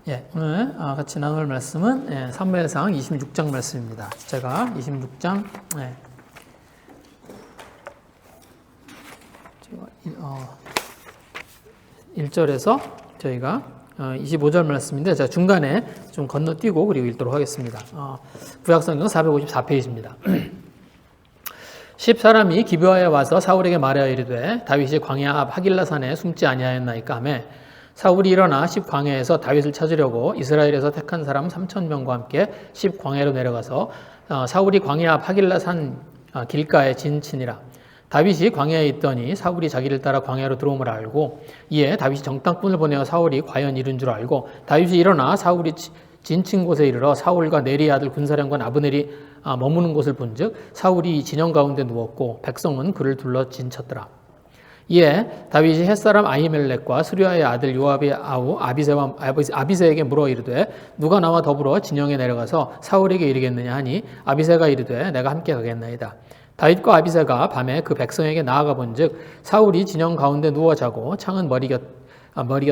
예, 오늘 같이 나눌 말씀은 사무엘상 26장 말씀입니다. 제가 26장 1절에서 저희가 25절 말씀인데 제가 중간에 좀 건너뛰고 그리고 읽도록 하겠습니다. 구약성경 454페이지입니다. 10사람이 기브아에 와서 사울에게 말하여 이르되 다윗이 광야 앞 하길라산에 숨지 아니하였나이까 하며 사울이 일어나 10광야에서 다윗을 찾으려고 이스라엘에서 택한 사람 3,000명과 함께 10광야로 내려가서 사울이 광야 앞 하길라산 길가에 진치니라. 다윗이 광야에 있더니 사울이 자기를 따라 광야로 들어옴을 알고 이에 다윗이 정탐꾼을 보내어 사울이 과연 이른 줄 알고 다윗이 일어나 사울이 진친 곳에 이르러 사울과 네리의 아들 군사령관 아브넬이 머무는 곳을 본즉 사울이 진영 가운데 누웠고 백성은 그를 둘러 진쳤더라. 이에 다윗이 햇사람 아히멜렉과 스루야의 아들 요압의 아우 아비새에게 물어 이르되 누가 나와 더불어 진영에 내려가서 사울에게 이르겠느냐 하니 아비새가 이르되 내가 함께 가겠나이다. 다윗과 아비새가 밤에 그 백성에게 나아가 본즉 사울이 진영 가운데 누워 자고 창은 머리 곁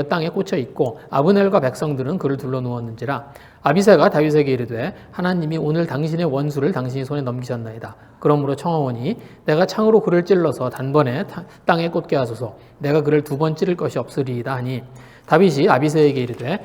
땅에 꽂혀 있고 아브넬과 백성들은 그를 둘러 누웠는지라. 아비새가 다윗에게 이르되 하나님이 오늘 당신의 원수를 당신이 손에 넘기셨나이다. 그러므로 청하오니 내가 창으로 그를 찔러서 단번에 땅에 꽂게 하소서. 내가 그를 2번 찌를 것이 없으리이다 하니 다윗이 아비새에게 이르되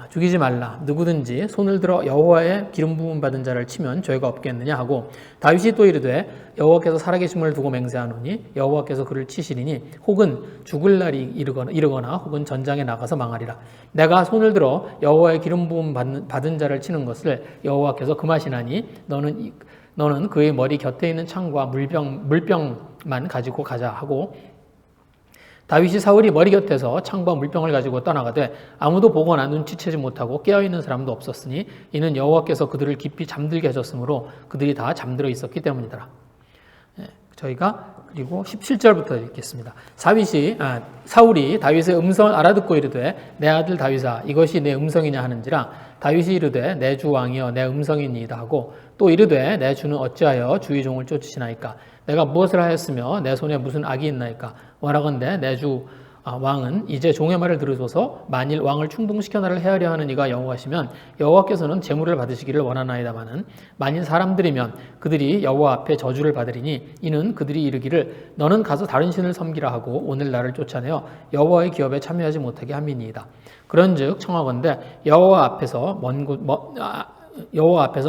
죽이지 말라. 누구든지 손을 들어 여호와의 기름 부음 받은 자를 치면 죄가 없겠느냐 하고 다윗이 또 이르되 여호와께서 살아계심을 두고 맹세하노니 여호와께서 그를 치시리니 혹은 죽을 날이 이르거나 혹은 전장에 나가서 망하리라. 내가 손을 들어 여호와의 기름 부음 받은 자를 치는 것을 여호와께서 금하시나니 너는 그의 머리 곁에 있는 창과 물병만 가지고 가자 하고 다윗이 사울이 머리 곁에서 창과 물병을 가지고 떠나가되 아무도 보거나 눈치채지 못하고 깨어있는 사람도 없었으니 이는 여호와께서 그들을 깊이 잠들게 하셨으므로 그들이 다 잠들어 있었기 때문이더라. 저희가 그리고 17절부터 읽겠습니다. 사울이 다윗의 음성을 알아듣고 이르되 내 아들 다윗아 이것이 내 음성이냐 하는지라. 다윗이 이르되 내 주 왕이여 내 음성이니이다 하고 또 이르되 내 주는 어찌하여 주의 종을 쫓으시나이까. 내가 무엇을 하였으며 내 손에 무슨 악이 있나이까. 원하건대 내 주 왕은 이제 종의 말을 들으소서. 만일 왕을 충동시켜 나를 해하려 하는 이가 여호와시면 여호와께서는 재물을 받으시기를 원하나이다마는 만일 사람들이면 그들이 여호와 앞에 저주를 받으리니 이는 그들이 이르기를 너는 가서 다른 신을 섬기라 하고 오늘 나를 쫓아내어 여호와의 기업에 참여하지 못하게 함이니이다. 그런즉 청하건대 여호와 앞에서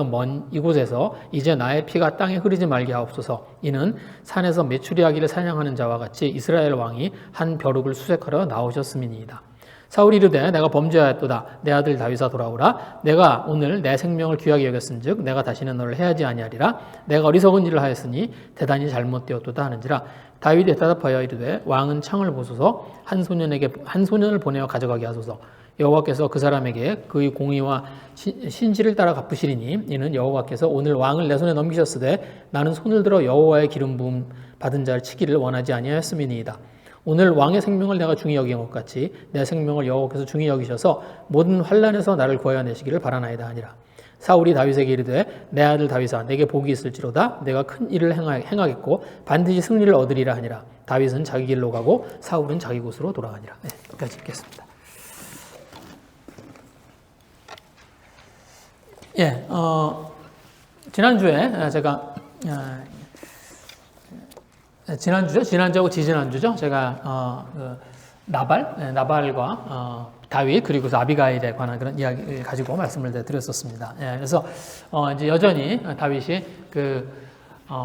먼 이곳에서 이제 나의 피가 땅에 흐르지 말게 하옵소서. 이는 산에서 메추리아기를 사냥하는 자와 같이 이스라엘 왕이 한 벼룩을 수색하러 나오셨음이니이다. 사울이 이르되 내가 범죄하였도다. 내 아들 다윗아 돌아오라. 내가 오늘 내 생명을 귀하게 여겼은즉 내가 다시는 너를 해하지 아니하리라. 내가 어리석은 일을 하였으니 대단히 잘못되었도다 하는지라. 다윗이 대답하여 이르되 왕은 창을 보소서. 한 소년을 보내어 가져가게 하소서. 여호와께서 그 사람에게 그의 공의와 신실을 따라 갚으시리니 이는 여호와께서 오늘 왕을 내 손에 넘기셨으되 나는 손을 들어 여호와의 기름 부음 받은 자를 치기를 원하지 아니하였음이니이다. 오늘 왕의 생명을 내가 중히 여긴 것 같이 내 생명을 여호와께서 중히 여기셔서 모든 환난에서 나를 구하여내시기를 바라나이다 하니라. 사울이 다윗에게 이르되 내 아들 다윗아 내게 복이 있을지로다. 내가 큰 일을 행하겠고 반드시 승리를 얻으리라 하니라. 다윗은 자기 길로 가고 사울은 자기 곳으로 돌아가니라. 여기까지 읽겠습니다. 지난주에 제가 지난주하고 지지난주죠. 제가 나발과 다윗 그리고 아비가일에 관한 그런 이야기를 가지고 말씀을 드렸었습니다. 그래서 이제 여전히 다윗이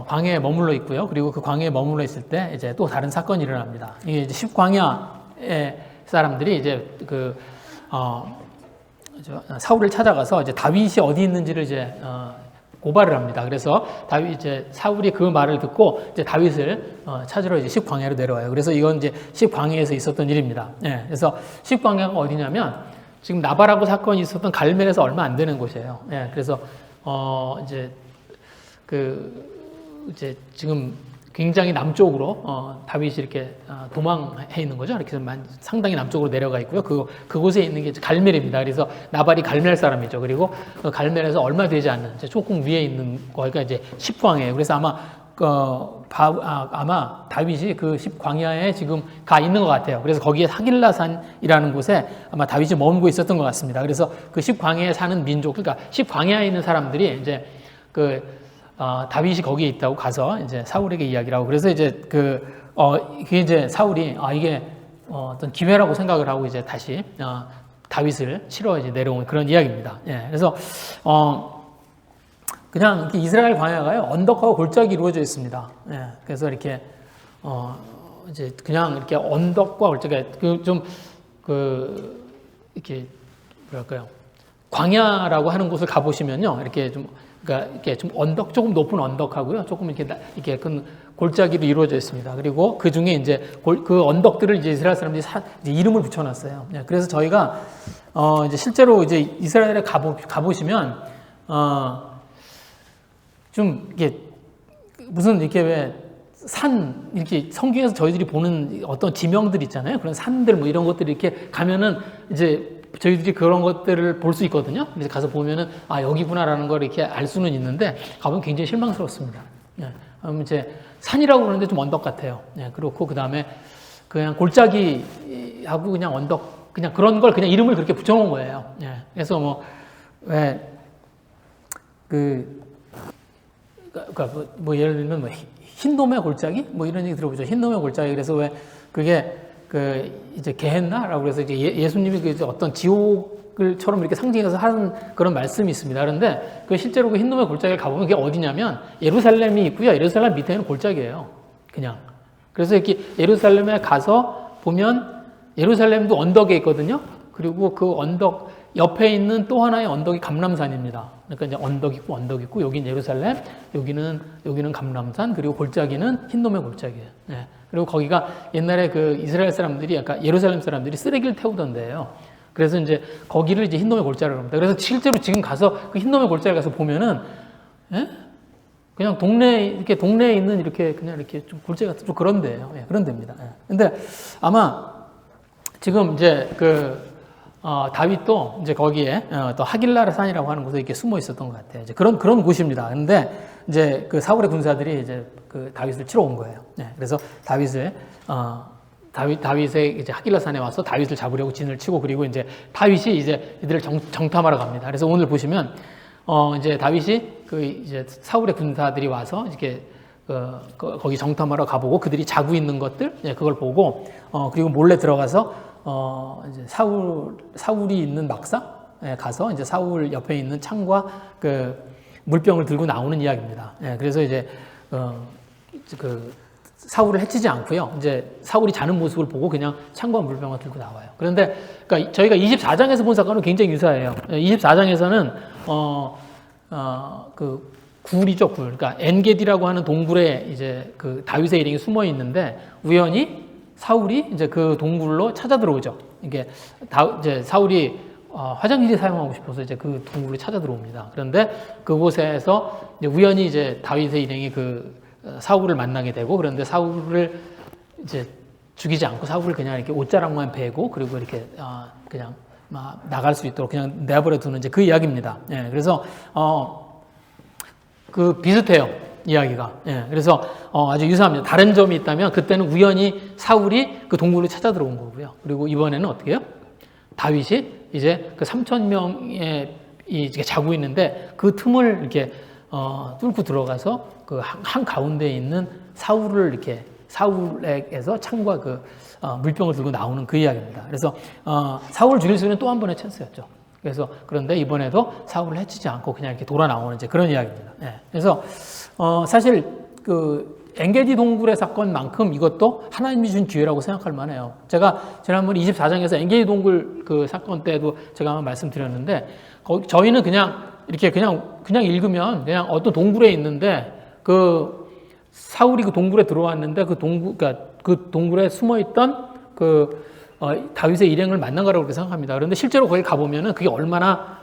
광야에 머물러 있고요. 그리고 그 광야에 머물러 있을 때 이제 또 다른 사건이 일어납니다. 이게 이제 10광야의 사람들이 이제 사울을 찾아가서 이제 다윗이 어디 있는지를 이제 고발을 합니다. 그래서 사울이 그 말을 듣고 이제 다윗을 찾으러 이제 10광야로 내려와요. 그래서 이건 이제 10광야에서 있었던 일입니다. 그래서 10광야가 어디냐면 지금 나발하고 사건이 있었던 갈멜에서 얼마 안 되는 곳이에요. 그래서 이제 지금 굉장히 남쪽으로 다윗이 이렇게 도망해 있는 거죠. 이렇게 상당히 남쪽으로 내려가 있고요. 그곳에 있는 게 갈멜입니다. 그래서 나발이 갈멜 사람이죠. 그리고 그 갈멜에서 얼마 되지 않는 조금 위에 있는 거가 이제 10광야예요. 그래서 아마 아마 다윗이 그 10광야에 지금 가 있는 것 같아요. 그래서 거기에 하길라산이라는 곳에 아마 다윗이 머물고 있었던 것 같습니다. 그래서 그 10광야에 사는 민족, 그러니까 10광야에 있는 사람들이 이제 다윗이 거기에 있다고 가서 이제 사울에게 이야기를 하고, 그래서 이제 그게 이제 사울이 이게 어떤 기회라고 생각을 하고 이제 다시 다윗을 치러 이제 내려온 그런 이야기입니다. 예, 그래서 그냥 이렇게 이스라엘 광야가요 언덕하고 골짜기 이루어져 있습니다. 예, 그래서 이렇게 이제 그냥 이렇게 언덕과 골짜기 이렇게 뭐랄까요, 광야라고 하는 곳을 가 보시면요 이렇게 그러니까 이렇게 좀 언덕, 조금 높은 언덕하고요 조금 이렇게 큰 골짜기로 이루어져 있습니다. 그리고 그 중에 이제 그 언덕들을 이제 이스라엘 사람들이 이제 이름을 붙여놨어요. 예, 그래서 저희가 이제 실제로 이제 이스라엘에 가보시면 좀 이게 무슨 이렇게 왜 이렇게 성경에서 저희들이 보는 어떤 지명들 있잖아요. 그런 산들 뭐 이런 것들이 이렇게 가면은 이제 저희들이 그런 것들을 볼 수 있거든요. 그래서 가서 보면은 여기구나라는 걸 이렇게 알 수는 있는데 가보면 굉장히 실망스럽습니다. 예, 이제 산이라고 그러는데 좀 언덕 같아요. 예, 그렇고 그 다음에 그냥 골짜기하고 그냥 언덕, 그냥 그런 걸 그냥 이름을 그렇게 붙여놓은 거예요. 예, 그래서 뭐 예를 들면 뭐 흰놈의 골짜기 뭐 이런 얘기 들어보죠. 흰놈의 골짜기. 그래서 왜 그게 이제 게헨나라고 해서 이제 예수님이 그 어떤 지옥을처럼 이렇게 상징해서 하는 그런 말씀이 있습니다. 그런데 그 실제로 그 흰놈의 골짜기를 가보면 그게 어디냐면 예루살렘이 있고요. 예루살렘 밑에는 골짜기예요. 그냥. 그래서 이렇게 예루살렘에 가서 보면 예루살렘도 언덕에 있거든요. 그리고 그 언덕 옆에 있는 또 하나의 언덕이 감람산입니다. 그러니까 이제 언덕 있고 여기는 예루살렘, 여기는 감람산, 그리고 골짜기는 흰놈의 골짜기예요. 네. 그리고 거기가 옛날에 그 이스라엘 사람들이, 아까 예루살렘 사람들이 쓰레기를 태우던 데예요. 그래서 이제 거기를 이제 흰놈의 골짜기라고 합니다. 그래서 실제로 지금 가서 그 흰놈의 골짜기 가서 보면은 그냥 동네에 있는 이렇게 그냥 이렇게 좀 골짜기 같은 좀 그런 데예요. 예, 그런 데입니다. 예. 근데 아마 지금 이제 다윗도 이제 거기에 또 하길라 산이라고 하는 곳에 이렇게 숨어 있었던 것 같아요. 이제 그런 곳입니다. 근데 이제 그 사울의 군사들이 이제 그 다윗을 치러 온 거예요. 네, 그래서 다윗의 이제 하길라 산에 와서 다윗을 잡으려고 진을 치고, 그리고 이제 다윗이 이제 이들을 정탐하러 갑니다. 그래서 오늘 보시면 이제 다윗이 이제 사울의 군사들이 와서 이렇게 거기 정탐하러 가보고 그들이 자고 있는 것들, 그걸 보고 그리고 몰래 들어가서 이제 사울이 있는 막사에 가서 이제 사울 옆에 있는 창과 그 물병을 들고 나오는 이야기입니다. 그래서 이제 사울을 해치지 않고요. 이제 사울이 자는 모습을 보고 그냥 창과 물병을 들고 나와요. 그런데 그러니까 저희가 24장에서 본 사건은 굉장히 유사해요. 24장에서는 그 굴이죠, 굴. 그러니까 엔게디라고 하는 동굴에 이제 그 다윗의 일행이 숨어 있는데 우연히 사울이 이제 그 동굴로 찾아 들어오죠. 이게 이제 사울이 화장실이 사용하고 싶어서 이제 그 동굴로 찾아 들어옵니다. 그런데 그곳에서 이제 우연히 이제 다윗의 일행이 그 사울을 만나게 되고, 그런데 사울을 이제 죽이지 않고 사울을 그냥 이렇게 옷자락만 베고 그리고 이렇게 그냥 막 나갈 수 있도록 그냥 내버려 두는 이제 그 이야기입니다. 예, 그래서 그 비슷해요, 이야기가. 예, 그래서 아주 유사합니다. 다른 점이 있다면 그때는 우연히 사울이 그 동굴로 찾아 들어온 거고요. 그리고 이번에는 어떻게 해요? 다윗이 이제 그 3,000명이 이제 자고 있는데 그 틈을 이렇게 뚫고 들어가서 그 한 가운데 있는 사울에게서 창과 그 물병을 들고 나오는 그 이야기입니다. 그래서 사울을 죽일 수 있는 또 한 번의 찬스였죠. 그래서 그런데 이번에도 사울을 해치지 않고 그냥 이렇게 돌아 나오는 이제 그런 이야기입니다. 예. 그래서 사실 그 엔게디 동굴의 사건만큼 이것도 하나님이 준 기회라고 생각할 만해요. 제가 지난번 24장에서 엔게디 동굴 그 사건 때도 제가 한번 말씀드렸는데 저희는 그냥 이렇게 그냥 읽으면 그냥 어떤 동굴에 있는데 그 사울이 그 동굴에 들어왔는데 그러니까 그 동굴에 숨어 있던 다윗의 일행을 만난 거라고 그렇게 생각합니다. 그런데 실제로 거기 가보면은 그게 얼마나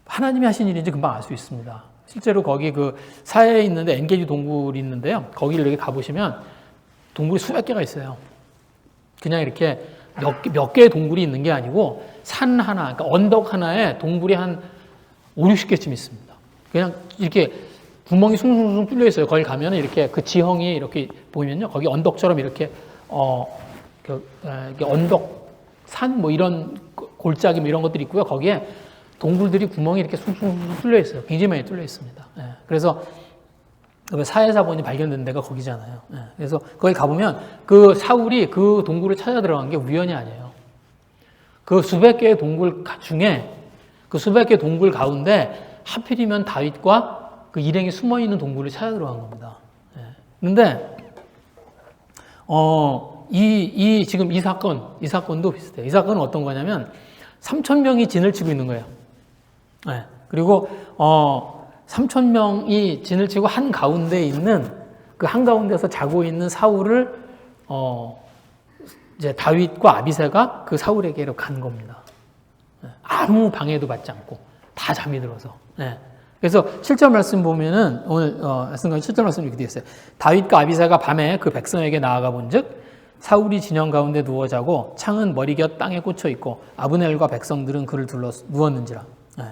하나님이 하신 일인지 금방 알 수 있습니다. 실제로 거기 그 사해에 있는데 엔게디 동굴이 있는데요. 거기를 이렇게 가보시면 동굴이 수백 개가 있어요. 그냥 이렇게 몇 개의 동굴이 있는 게 아니고 산 하나, 그러니까 언덕 하나에 동굴이 한 5, 60개쯤 있습니다. 그냥 이렇게 구멍이 숭숭숭 뚫려 있어요. 거기 가면은 이렇게 그 지형이 이렇게 보이면요. 거기 언덕처럼 이렇게, 이렇게 언덕, 산 뭐 이런 골짜기 뭐 이런 것들이 있고요. 거기에 동굴들이 구멍이 이렇게 숭숭숭 뚫려 있어요. 굉장히 많이 뚫려 있습니다. 예. 그래서 사해사본이 발견된 데가 거기잖아요. 예. 그래서 거기 가보면 그 사울이 그 동굴을 찾아 들어간 게 우연이 아니에요. 그 수백 개의 동굴 중에 그 수백 개의 동굴 가운데 하필이면 다윗과 그 일행이 숨어 있는 동굴을 찾아 들어간 겁니다. 예. 그런데 지금 이 사건도 비슷해요. 이 사건은 어떤 거냐면 3,000명이 진을 치고 있는 거예요. 네. 그리고 3,000명이 진을 치고 한 가운데 있는 그 한 가운데서 자고 있는 사울을 이제 다윗과 아비새가 그 사울에게로 간 겁니다. 네. 아무 방해도 받지 않고 다 잠이 들어서. 네. 그래서 7절 말씀 보면은 오늘 말씀 7절 말씀 이렇게 되어 있어요. 다윗과 아비새가 밤에 그 백성에게 나아가 본즉 사울이 진영 가운데 누워 자고 창은 머리 곁 땅에 꽂혀 있고 아브넬과 백성들은 그를 둘러 누웠는지라. 네.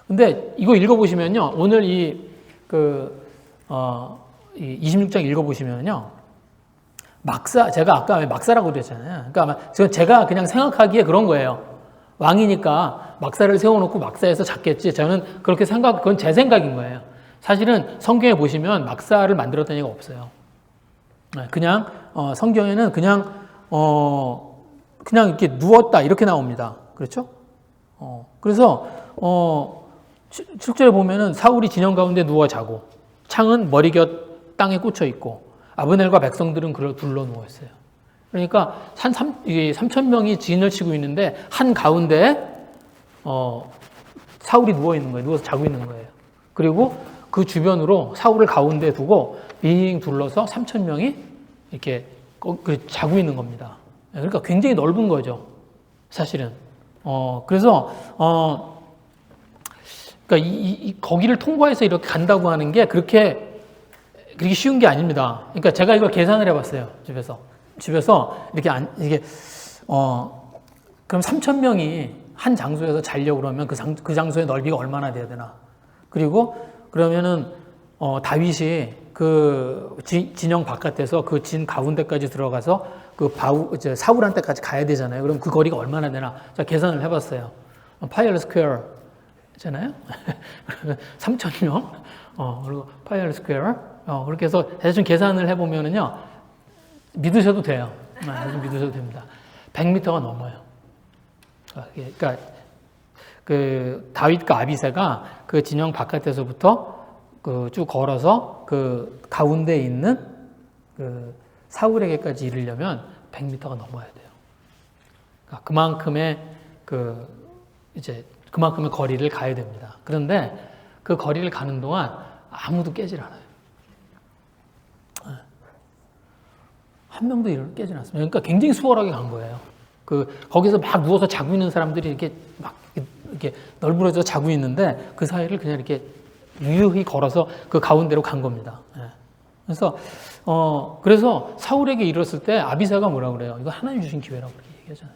근데 이거 읽어보시면요. 오늘 이 26장 읽어보시면요. 제가 아까 막사라고 그랬잖아요. 그러니까 아마 제가 그냥 생각하기에 그런 거예요. 왕이니까 막사를 세워놓고 막사에서 잤겠지. 저는 그렇게 그건 제 생각인 거예요. 사실은 성경에 보시면 막사를 만들었다는 얘기가 없어요. 그냥, 성경에는 그냥 이렇게 누웠다. 이렇게 나옵니다. 그렇죠? 그래서, 7절에 보면은 사울이 진영 가운데 누워 자고 창은 머리 곁 땅에 꽂혀 있고 아브넬과 백성들은 그를 둘러 누워 있어요. 그러니까 3,000명이 진을 치고 있는데 한 가운데에 사울이 누워 있는 거예요. 누워서 자고 있는 거예요. 그리고 그 주변으로 사울을 가운데 두고 빙 둘러서 3,000명이 이렇게 자고 있는 겁니다. 그러니까 굉장히 넓은 거죠. 사실은. 그래서 그러니까 거기를 통과해서 이렇게 간다고 하는 게 그렇게 쉬운 게 아닙니다. 그러니까 제가 이걸 계산을 해봤어요. 집에서 이렇게 그럼 3,000명이 한 장소에서 자려고 그러면 그 장소의 넓이가 얼마나 돼야 되나? 그리고 그러면은 다윗이 그 진영 바깥에서 그 진 가운데까지 들어가서 사울한테까지 가야 되잖아요. 그럼 그 거리가 얼마나 되나? 제가 계산을 해봤어요. 파이어 스퀘어 있잖아요. 3,000명. 그리고 파이어 스퀘어. 그렇게 해서 대충 계산을 해보면은요. 믿으셔도 돼요. 믿으셔도 됩니다. 100m가 넘어요. 그러니까 그 다윗과 아비새가 그 진영 바깥에서부터 쭉 걸어서 그 가운데 있는 그 사울에게까지 이르려면 100m가 넘어야 돼요. 그러니까 그만큼의 거리를 가야 됩니다. 그런데 그 거리를 가는 동안 아무도 깨질 않아요. 한 명도 깨질 않습니다. 그러니까 굉장히 수월하게 간 거예요. 거기서 막 누워서 자고 있는 사람들이 이렇게 널브러져 자고 있는데 그 사이를 그냥 이렇게 유유히 걸어서 그 가운데로 간 겁니다. 그래서 사울에게 이뤘을 때 아비새가 뭐라 그래요? 이거 하나님 주신 기회라고 그렇게 얘기하잖아요.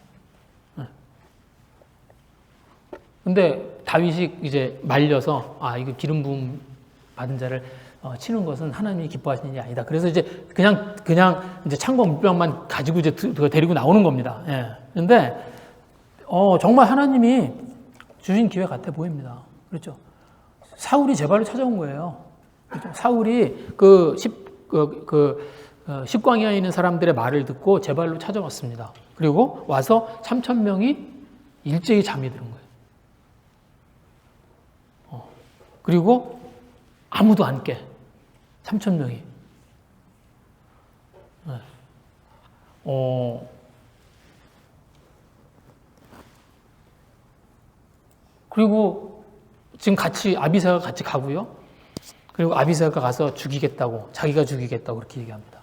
근데 다윗이 이제 말려서 이거 기름 부음 받은 자를 치는 것은 하나님이 기뻐하시는 일이 아니다. 그래서 이제 그냥 이제 창과 물병만 가지고 이제 데리고 나오는 겁니다. 그런데 정말 하나님이 주신 기회 같아 보입니다. 그렇죠? 사울이 제 발로 찾아온 거예요. 그렇죠? 사울이 십광야에 있는 사람들의 말을 듣고 제 발로 찾아왔습니다. 그리고 와서 3,000명이 일제히 잠이 드는 거예요. 그리고 아무도 안 깨. 3,000명이. 그리고 지금 아비새가 같이 가고요. 그리고 아비새가 가서 자기가 죽이겠다고 그렇게 얘기합니다.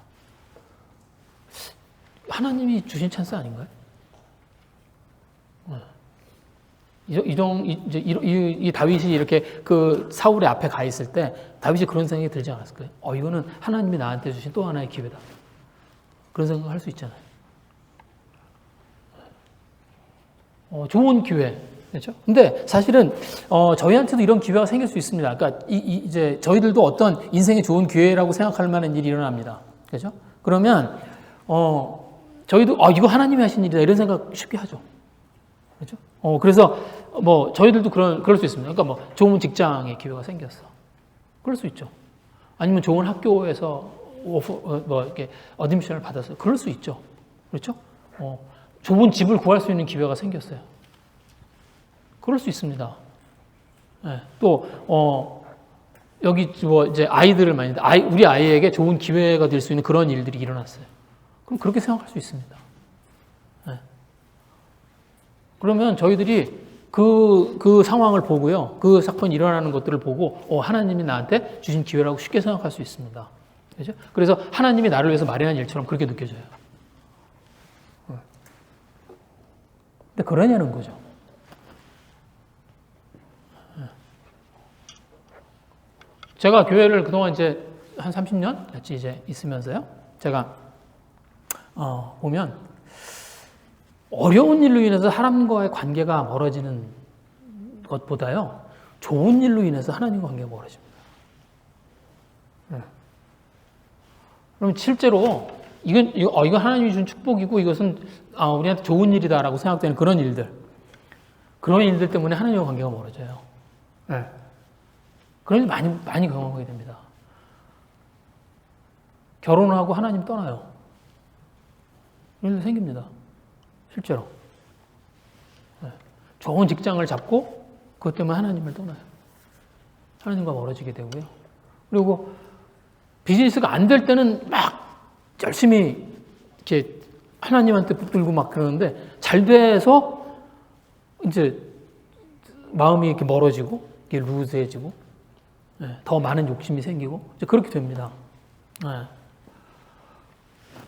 하나님이 주신 찬스 아닌가요? 이 다윗이 이렇게 그 사울의 앞에 가 있을 때 다윗이 그런 생각이 들지 않았을까요? 이거는 하나님이 나한테 주신 또 하나의 기회다. 그런 생각을 할 수 있잖아요. 좋은 기회. 그렇죠? 근데 사실은 저희한테도 이런 기회가 생길 수 있습니다. 그러니까 이제 저희들도 어떤 인생의 좋은 기회라고 생각할 만한 일이 일어납니다. 그렇죠? 그러면 저희도 이거 하나님이 하신 일이다 이런 생각 쉽게 하죠. 그렇죠? 그래서 뭐 저희들도 그럴 수 있습니다. 그러니까 뭐 좋은 직장의 기회가 생겼어. 그럴 수 있죠. 아니면 좋은 학교에서 이렇게 어드미션을 받았어요. 그럴 수 있죠. 그렇죠? 좋은 집을 구할 수 있는 기회가 생겼어요. 그럴 수 있습니다. 네. 또 여기 뭐 이제 아이들을 많이 우리 아이에게 좋은 기회가 될 수 있는 그런 일들이 일어났어요. 그럼 그렇게 생각할 수 있습니다. 네. 그러면 저희들이 그 상황을 보고요, 그 사건이 일어나는 것들을 보고 하나님이 나한테 주신 기회라고 쉽게 생각할 수 있습니다. 그렇죠? 그래서 하나님이 나를 위해서 마련한 일처럼 그렇게 느껴져요. 근데 그러냐는 거죠. 제가 교회를 그동안 이제 한 30년 같이 이제 있으면서요, 제가 보면 어려운 일로 인해서 하나님과의 관계가 멀어지는 것보다요, 좋은 일로 인해서 하나님과 관계가 멀어집니다. 그럼 실제로 이건 하나님이 준 축복이고 이것은 우리한테 좋은 일이다라고 생각되는 그런 일들 때문에 하나님과 관계가 멀어져요. 네. 그런 일 많이 경험하게 됩니다. 결혼을 하고 하나님 떠나요. 이런 일 생깁니다. 실제로. 네. 좋은 직장을 잡고 그것 때문에 하나님을 떠나요. 하나님과 멀어지게 되고요. 그리고 비즈니스가 안 될 때는 막 열심히 이렇게 하나님한테 붙들고 막 그러는데 잘 돼서 이제 마음이 이렇게 멀어지고 이게 루즈해지고 더 많은 욕심이 생기고 이제 그렇게 됩니다.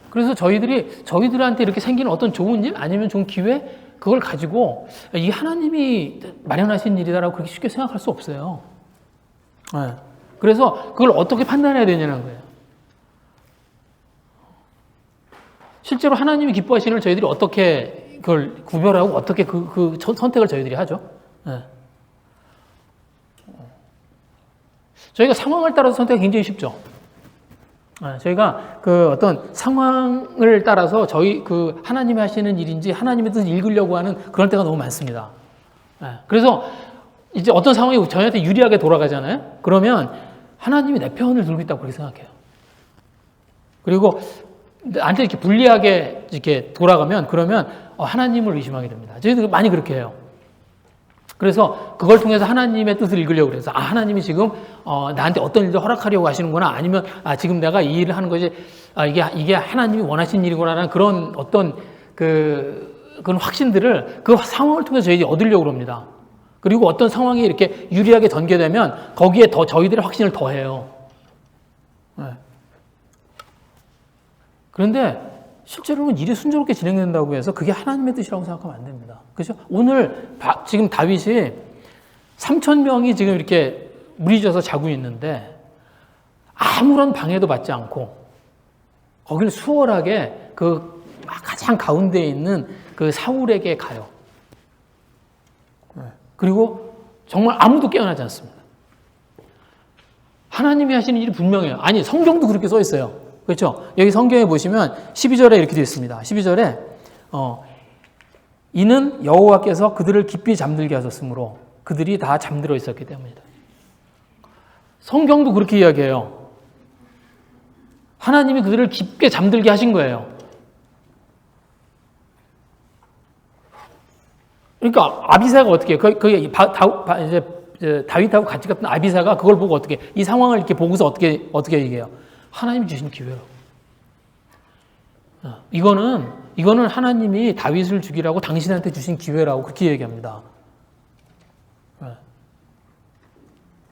그래서 저희들한테 이렇게 생기는 어떤 좋은 일 아니면 좋은 기회 그걸 가지고 이 하나님이 마련하신 일이다라고 그렇게 쉽게 생각할 수 없어요. 그래서 그걸 어떻게 판단해야 되냐는 거예요. 실제로 하나님이 기뻐하시는 걸 저희들이 어떻게 그걸 구별하고 어떻게 그 선택을 저희들이 하죠. 저희가 상황을 따라서 선택이 굉장히 쉽죠. 저희가 그 어떤 상황을 따라서 그 하나님이 하시는 일인지 하나님의 뜻을 읽으려고 하는 그런 때가 너무 많습니다. 그래서 이제 어떤 상황이 저희한테 유리하게 돌아가잖아요. 그러면 하나님이 내 편을 들고 있다고 그렇게 생각해요. 그리고 나한테 이렇게 불리하게 이렇게 돌아가면 그러면 하나님을 의심하게 됩니다. 저희도 많이 그렇게 해요. 그래서 그걸 통해서 하나님의 뜻을 읽으려고 그래서 하나님이 지금 나한테 어떤 일을 허락하려고 하시는구나 아니면 지금 내가 이 일을 하는 것이 이게 하나님이 원하신 일이구나라는 그런 어떤 그런 확신들을 그 상황을 통해서 저희들이 얻으려고 합니다. 그리고 어떤 상황이 이렇게 유리하게 전개되면 거기에 더 저희들의 확신을 더해요. 그런데 실제로는 일이 순조롭게 진행된다고 해서 그게 하나님의 뜻이라고 생각하면 안 됩니다. 그렇죠? 오늘 지금 다윗이 3,000명이 지금 이렇게 무리져서 자고 있는데 아무런 방해도 받지 않고 거기를 수월하게 그 가장 가운데에 있는 그 사울에게 가요. 그리고 정말 아무도 깨어나지 않습니다. 하나님이 하시는 일이 분명해요. 아니, 성경도 그렇게 써 있어요. 그렇죠? 여기 성경에 보시면 12절에 이렇게 되어 있습니다. 12절에 이는 여호와께서 그들을 깊이 잠들게 하셨으므로 그들이 다 잠들어 있었기 때문이다. 성경도 그렇게 이야기해요. 하나님이 그들을 깊게 잠들게 하신 거예요. 그러니까 아비사가 어떻게 해요? 이제 다윗하고 같이 갔던 아비사가 그걸 보고 어떻게 이 상황을 이렇게 보고서 어떻게 얘기해요? 하나님이 주신 기회라고. 이거는 하나님이 다윗을 죽이라고 당신한테 주신 기회라고 그렇게 얘기합니다.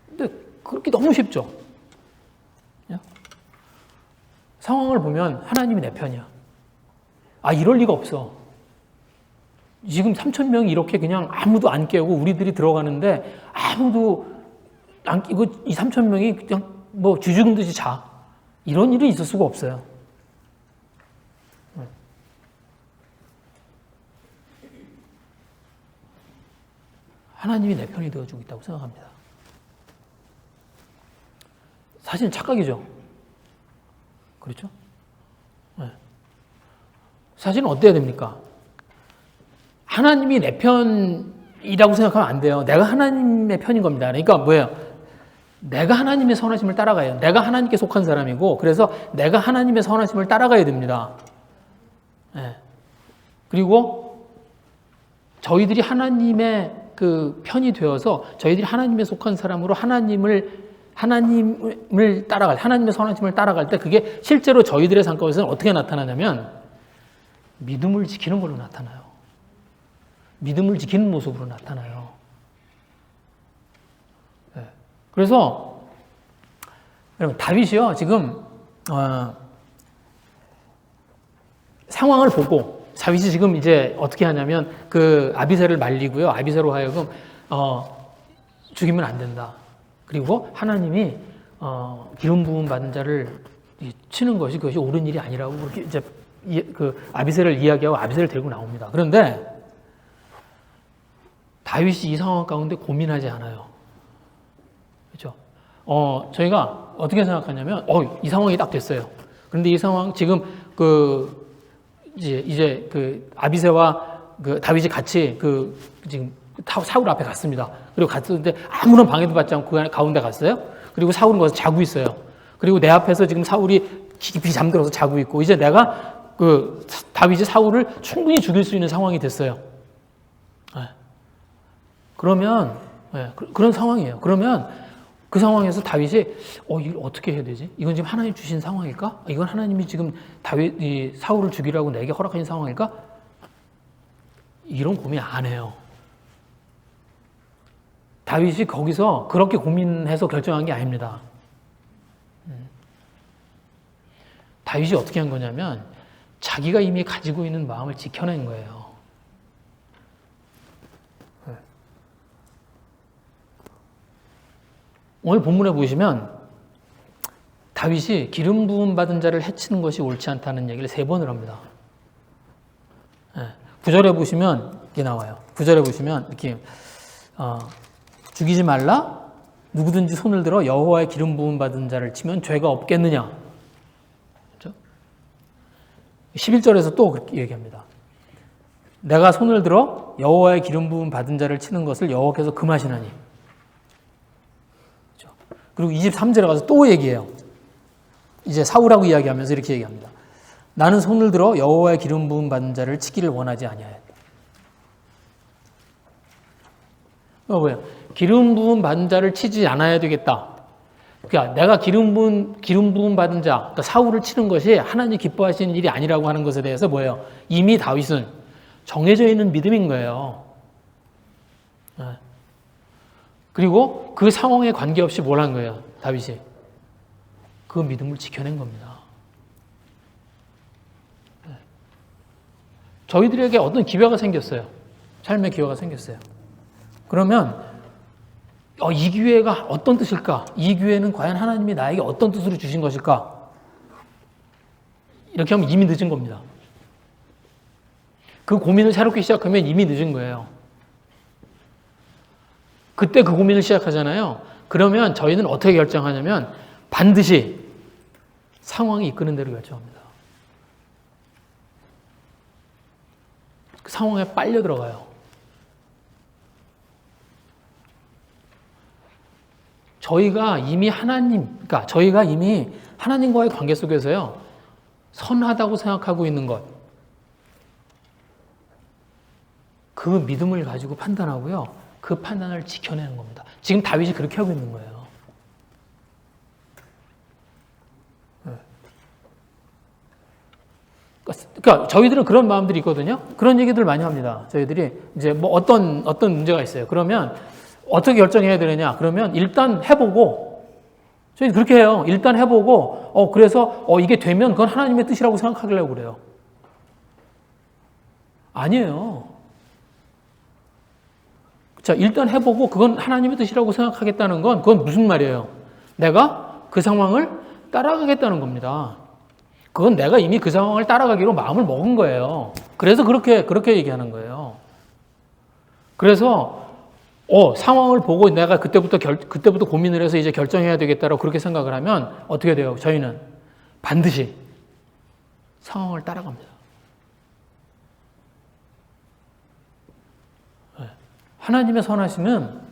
근데 그렇게 너무 쉽죠. 상황을 보면 하나님이 내 편이야. 이럴 리가 없어. 지금 3,000명이 이렇게 그냥 아무도 안 깨고 우리들이 들어가는데 아무도 안 끼고 이 3,000명이 그냥 뭐 쥐죽은 듯이 자. 이런 일이 있을 수가 없어요. 하나님이 내 편이 되어주고 있다고 생각합니다. 사실은 착각이죠. 그렇죠? 네. 사실은 어때야 됩니까? 하나님이 내 편이라고 생각하면 안 돼요. 내가 하나님의 편인 겁니다. 그러니까 뭐예요? 내가 하나님의 선하심을 따라가요. 내가 하나님께 속한 사람이고, 그래서 내가 하나님의 선하심을 따라가야 됩니다. 네. 그리고 저희들이 하나님의 그 편이 되어서 저희들이 하나님에 속한 사람으로 하나님을 따라갈, 하나님의 선하심을 따라갈 때 그게 실제로 저희들의 삶 가운데서는 어떻게 나타나냐면 믿음을 지키는 걸로 나타나요. 믿음을 지키는 모습으로 나타나요. 네. 그래서 여러분 다윗이요 지금 상황을 보고 다윗이 지금 이제 어떻게 하냐면 그 아비새를 말리고요. 아비새로 하여금 죽이면 안 된다. 그리고 하나님이 기름 부음 받은 자를 치는 것이 그것이 옳은 일이 아니라고 그렇게 이제 그 아비새를 이야기하고 아비새를 데리고 나옵니다. 그런데 다윗이 이 상황 가운데 고민하지 않아요. 그렇죠? 저희가 어떻게 생각하냐면 이 상황이 딱 됐어요. 그런데 이 상황 지금 이제 그 아비새와 그 다윗이 같이 지금 사울 앞에 갔습니다. 그리고 갔는데 아무런 방해도 받지 않고 그 가운데 갔어요. 그리고 사울은 거기서 자고 있어요. 그리고 내 앞에서 지금 사울이 깊이 잠들어서 자고 있고 이제 내가 다윗이 사울을 충분히 죽일 수 있는 상황이 됐어요. 네. 그러면 그런 상황이에요. 그러면 그 상황에서 다윗이 이걸 어떻게 해야 되지? 이건 지금 하나님 주신 상황일까? 이건 하나님이 지금 사울을 죽이라고 내게 허락하신 상황일까? 이런 고민 안 해요. 다윗이 거기서 그렇게 고민해서 결정한 게 아닙니다. 다윗이 어떻게 한 거냐면 자기가 이미 가지고 있는 마음을 지켜낸 거예요. 오늘 본문에 보시면 다윗이 기름 부음 받은 자를 해치는 것이 옳지 않다는 얘기를 3번을 합니다. 9절에 보시면 이게 나와요. 9절에 보시면 이렇게 죽이지 말라. 누구든지 손을 들어 여호와의 기름 부음 받은 자를 치면 죄가 없겠느냐. 그렇죠? 11절에서 또 그렇게 얘기합니다. 내가 손을 들어 여호와의 기름 부음 받은 자를 치는 것을 여호와께서 금하시나니. 그렇죠? 그리고 23절에 가서 또 얘기해요. 이제 사울하고 이야기하면서 이렇게 얘기합니다. 나는 손을 들어 여호와의 기름 부음 받은 자를 치기를 원하지 아니하였다. 뭐예요? 기름 부음 받은 자를 치지 않아야 되겠다. 그러니까 내가 기름 부음 받은 자, 그러니까 사울을 치는 것이 하나님 기뻐하시는 일이 아니라고 하는 것에 대해서 뭐예요? 이미 다윗은 정해져 있는 믿음인 거예요. 그리고 그 상황에 관계없이 뭘 한 거예요? 다윗이 그 믿음을 지켜낸 겁니다. 저희들에게 어떤 기회가 생겼어요. 삶의 기회가 생겼어요. 그러면 이 기회가 어떤 뜻일까? 이 기회는 과연 하나님이 나에게 어떤 뜻으로 주신 것일까? 이렇게 하면 이미 늦은 겁니다. 그 고민을 새롭게 시작하면 이미 늦은 거예요. 그때 그 고민을 시작하잖아요. 그러면 저희는 어떻게 결정하냐면 반드시 상황이 이끄는 대로 결정합니다. 그 상황에 빨려 들어가요. 저희가 이미 하나님과의 관계 속에서요, 선하다고 생각하고 있는 것, 그 믿음을 가지고 판단하고요, 그 판단을 지켜내는 겁니다. 지금 다윗이 그렇게 하고 있는 거예요. 그러니까 저희들은 그런 마음들이 있거든요. 그런 얘기들 많이 합니다. 저희들이 이제 뭐 어떤 문제가 있어요. 그러면 어떻게 결정해야 되느냐? 그러면 일단 해보고, 저희 그렇게 해요. 일단 해보고, 그래서 이게 되면 그건 하나님의 뜻이라고 생각하려고 그래요. 아니에요. 자, 일단 해보고 그건 하나님의 뜻이라고 생각하겠다는 건 그건 무슨 말이에요? 내가 그 상황을 따라가겠다는 겁니다. 그건 내가 이미 그 상황을 따라가기로 마음을 먹은 거예요. 그래서 그렇게 얘기하는 거예요. 그래서 상황을 보고 내가 그때부터 고민을 해서 이제 결정해야 되겠다라고 그렇게 생각을 하면 어떻게 돼요? 저희는 반드시 상황을 따라갑니다. 하나님의 선하심은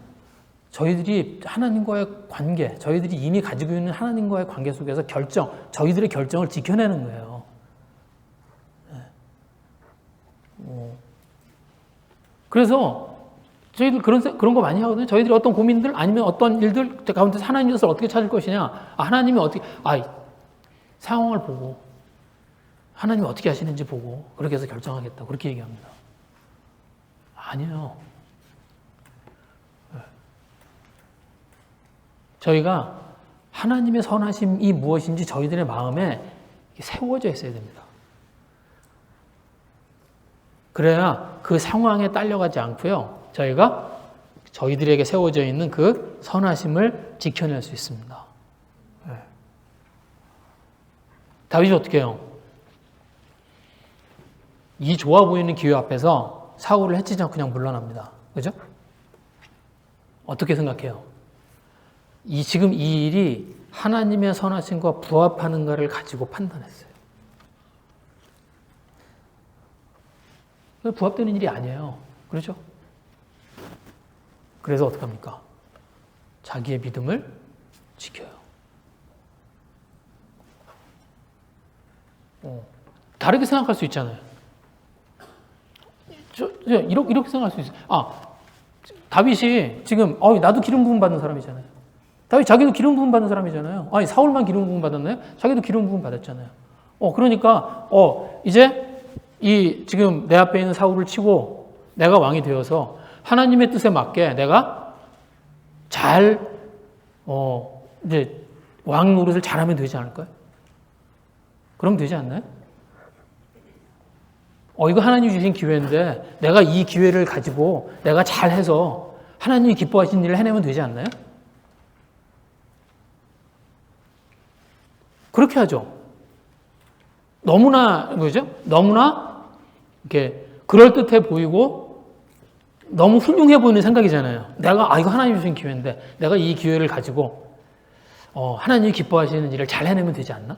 저희들이 하나님과의 관계, 저희들이 이미 가지고 있는 하나님과의 관계 속에서 저희들의 결정을 지켜내는 거예요. 그래서 저희들 그런 거 많이 하거든요. 저희들이 어떤 고민들 아니면 어떤 일들 가운데서 하나님의 뜻을 어떻게 찾을 것이냐. 하나님이 어떻게, 상황을 보고 하나님이 어떻게 하시는지 보고 그렇게 해서 결정하겠다. 그렇게 얘기합니다. 아니에요. 저희가 하나님의 선하심이 무엇인지 저희들의 마음에 세워져 있어야 됩니다. 그래야 그 상황에 딸려가지 않고요. 저희가 저희들에게 세워져 있는 그 선하심을 지켜낼 수 있습니다. 다윗이 어떻게 해요? 이 좋아 보이는 기회 앞에서 사울을 해치지 않고 그냥 물러납니다. 그죠? 어떻게 생각해요? 지금 이 일이 하나님의 선하심과 부합하는가를 가지고 판단했어요. 부합되는 일이 아니에요. 그렇죠? 그래서 어떡합니까? 자기의 믿음을 지켜요. 다르게 생각할 수 있잖아요. 이렇게 생각할 수 있어요. 다윗이 지금, 나도 기름 부음 받은 사람이잖아요. 다윗 자기도 기름 부음 받은 사람이잖아요. 사울만 기름 부음 받았나요? 자기도 기름 부음 받았잖아요. 그러니까, 이제 지금 내 앞에 있는 사울을 치고 내가 왕이 되어서 하나님의 뜻에 맞게 내가 잘, 이제 왕 노릇을 잘하면 되지 않을까요? 그럼 되지 않나요? 이거 하나님이 주신 기회인데 내가 이 기회를 가지고 내가 잘해서 하나님이 기뻐하시는 일을 해내면 되지 않나요? 그렇게 하죠. 너무나 이렇게 그럴듯해 보이고 너무 훌륭해 보이는 생각이잖아요. 이거 하나님이 주신 기회인데 내가 이 기회를 가지고 하나님이 기뻐하시는 일을 잘 해내면 되지 않나?